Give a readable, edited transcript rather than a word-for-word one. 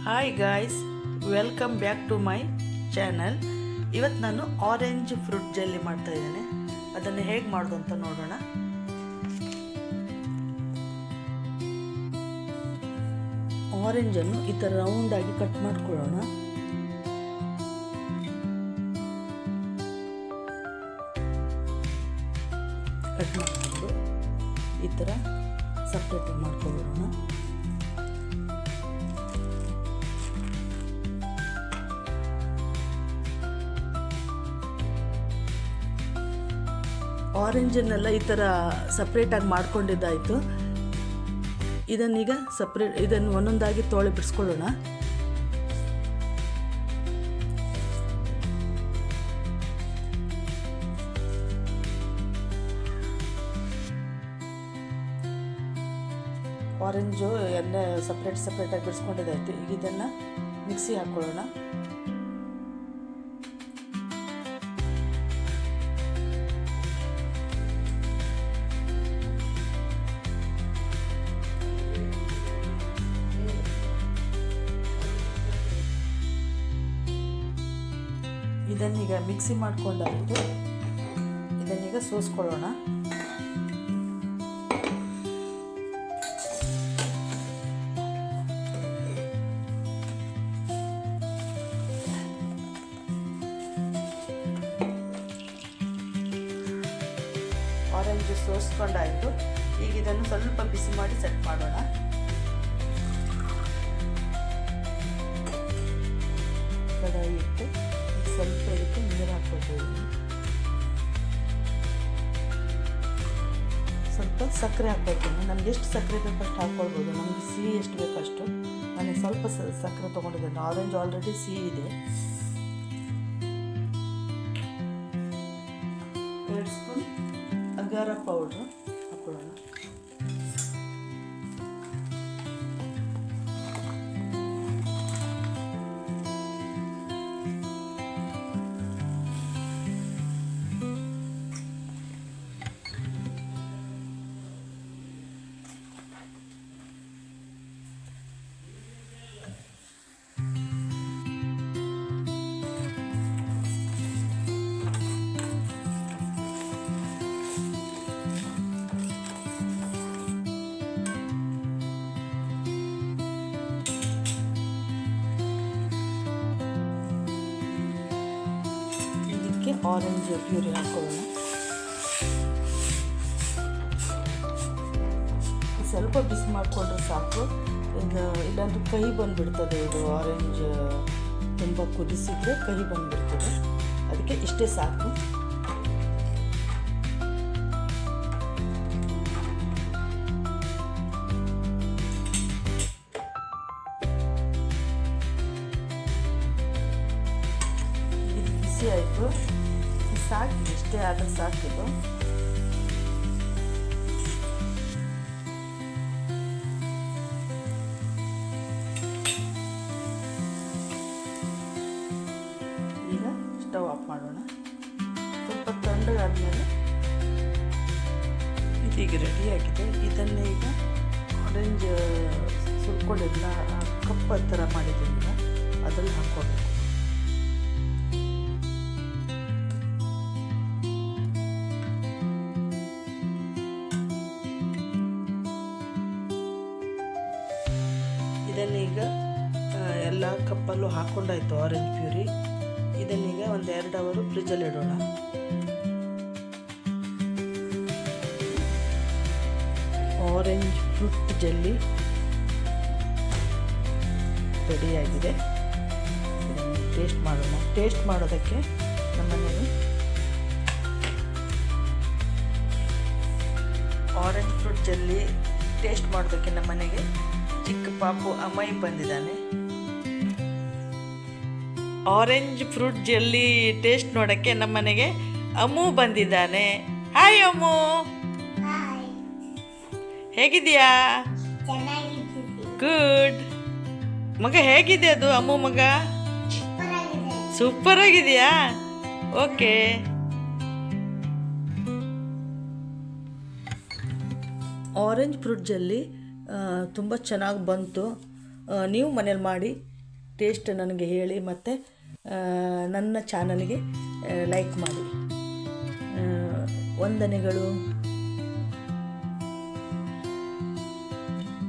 Hi guys, welcome back to my channel. ಇವತ್ತು ನಾನು orange fruit jelly ಮಾಡ್ತಾ ಇದ್ದೇನೆ. ಅದನ್ನು ಹೇಗೆ ಮಾಡೋದು ಅಂತ ನೋಡೋಣ. ಆರೆಂಜನ್ನು ಈ ಥರ ರೌಂಡಾಗಿ ಕಟ್ ಮಾಡ್ಕೊಳ್ಳೋಣ. ಕಟ್ ಮಾಡಿಕೊಂಡು ಈ ಥರ ಸಪ್ರೇಟ್ ಮಾಡ್ಕೊಳ್ಳೋಣ. ಆರೆಂಜನ್ನೆಲ್ಲ ಈ ಥರ ಸಪ್ರೇಟಾಗಿ ಮಾಡ್ಕೊಂಡಿದ್ದಾಯಿತು. ಇದನ್ನೀಗ ಇದನ್ನು ಒಂದೊಂದಾಗಿ ತೊಳೆ ಬಿಡಿಸ್ಕೊಳ್ಳೋಣ. ಆರೆಂಜು ಎಲ್ಲ ಸಪ್ರೇಟಾಗಿ ಬಿಡಿಸ್ಕೊಂಡಿದ್ದಾಯಿತು. ಈಗ ಇದನ್ನು ಮಿಕ್ಸಿ ಹಾಕ್ಕೊಳ್ಳೋಣ. ಇದನ್ನೀಗ ಮಿಕ್ಸಿ ಮಾಡಿಕೊಂಡಾಯಿತು. ಇದನ್ನೀಗ ಸೋಸ್ಕೊಳ್ಳೋಣ. ಆರೆಂಜ್ ಸೋಸ್ಕೊಂಡಾಯಿತು. ಈಗ ಇದನ್ನು ಸ್ವಲ್ಪ ಬಿಸಿ ಮಾಡಿ ಸೆಟ್ ಮಾಡೋಣ. ಕಡಾಯಿ ಇಟ್ಟು ಸ್ವಲ್ಪ ಇದಕ್ಕೆ ನೀರು ಹಾಕ್ಕೊಳ್ತೀವಿ. ಸ್ವಲ್ಪ ಸಕ್ಕರೆ ಹಾಕ್ಕೊಳ್ತೀನಿ. ನಮ್ಗೆ ಎಷ್ಟು ಸಕ್ಕರೆ ಬೇಕಷ್ಟು ಹಾಕ್ಕೊಳ್ಬೋದು. ನಮಗೆ ಸಿಹಿ ಎಷ್ಟು ಬೇಕಷ್ಟು. ನನಗೆ ಸ್ವಲ್ಪ ಸಕ್ಕರೆ ತೊಗೊಂಡಿದ್ದೇನೆ. ಆರೆಂಜ್ ಆಲ್ರೆಡಿ ಸಿಹಿ ಇದೆ. 2 ಸ್ಪೂನ್ ಅಗಾರ ಪೌಡ್ರು ಹಾಕ್ಕೊಳ್ಳೋಣ. ಆರೆಂಜ್ ಪ್ಯೂರಿ ಹಾಕೊಳ್ಳೋಣ. ಸ್ವಲ್ಪ ಬಿಸಿ ಮಾಡಿಕೊಂಡ್ರೆ ಸಾಕು. ಇಲ್ಲಾಂದ್ರೆ ಕಹಿ ಬಂದುಬಿಡ್ತದೆ. ಇದು ಆರೆಂಜ್ ತುಂಬ ಕುದಿಸಿದ್ರೆ ಕಹಿ ಬಂದುಬಿಡ್ತದೆ. ಅದಕ್ಕೆ ಇಷ್ಟೇ ಸಾಕು. ಇದು ಬಿಸಿ ಆಯಿತು. ಸಾಕು, ಇಷ್ಟೇ ಆದರೆ ಸಾಕಿದು. ಈಗ ಸ್ಟವ್ ಆಫ್ ಮಾಡೋಣ. ಸ್ವಲ್ಪ ತಣ್ಣಗಾದ್ಮೇಲೆ ಇದೀಗ ರೆಡಿಯಾಗಿದೆ. ಇದನ್ನೇ ಈಗ ಆರೆಂಜ್ ಸುಲ್ಕೊಂಡಿಲ್ಲ, ಕಪ್ ಥರ ಮಾಡಿದ್ದೀನಿ, ಅದನ್ನು ಹಾಕ್ಕೊಳ್ಬೇಕು. ಇದನ್ನೀಗ ಎಲ್ಲ ಕಪ್ಪಲ್ಲೂ ಹಾಕ್ಕೊಂಡಾಯಿತು ಆರೆಂಜ್ ಪ್ಯೂರಿ. ಇದನ್ನೀಗ 1-2 ಅವರು ಫ್ರಿಜ್ಜಲ್ಲಿ ಇಡೋಣ. ಆರೆಂಜ್ ಫ್ರೂಟ್ ಜೆಲ್ಲಿ ರೆಡಿಯಾಗಿದೆ. ಇದನ್ನು ಟೇಸ್ಟ್ ಮಾಡೋಣ. ಟೇಸ್ಟ್ ಮಾಡೋದಕ್ಕೆ ನಮ್ಮನೇಲಿ ಆರೆಂಜ್ ಫ್ರೂಟ್ ಜೆಲ್ಲಿ ಟೇಸ್ಟ್ ಮಾಡೋದಕ್ಕೆ ನಮ್ಮನೆಗೆ ಚಿಕ್ಕ ಪಾಪು ಅಮೈ ಬಂದಿದ್ದಾನೆ. ಆರೆಂಜ್ ಫ್ರೂಟ್ ಜೆಲ್ಲಿ ಟೇಸ್ಟ್ ನೋಡೋಕ್ಕೆ ನಮ್ಮನೆಗೆ ಅಮ್ಮು ಬಂದಿದ್ದಾನೆ. ಹಾಯ್ ಅಮ್ಮು, ಹೇಗಿದೆಯಾ? ಗುಡ್. ಮಗ ಹೇಗಿದೆ ಅದು? ಅಮ್ಮು ಮಗ ಸೂಪರ್ ಆಗಿದೆಯಾ? ಓಕೆ. ಆರೆಂಜ್ ಫ್ರೂಟ್ ಜೆಲ್ಲಿ ತುಂಬ ಚೆನ್ನಾಗಿ ಬಂತು. ನೀವು ಮನೇಲಿ ಮಾಡಿ ಟೇಸ್ಟ್ ನನಗೆ ಹೇಳಿ ಮತ್ತು ನನ್ನ ಚಾನಲ್ಗೆ ಲೈಕ್ ಮಾಡಿ. ವಂದನೆಗಳು.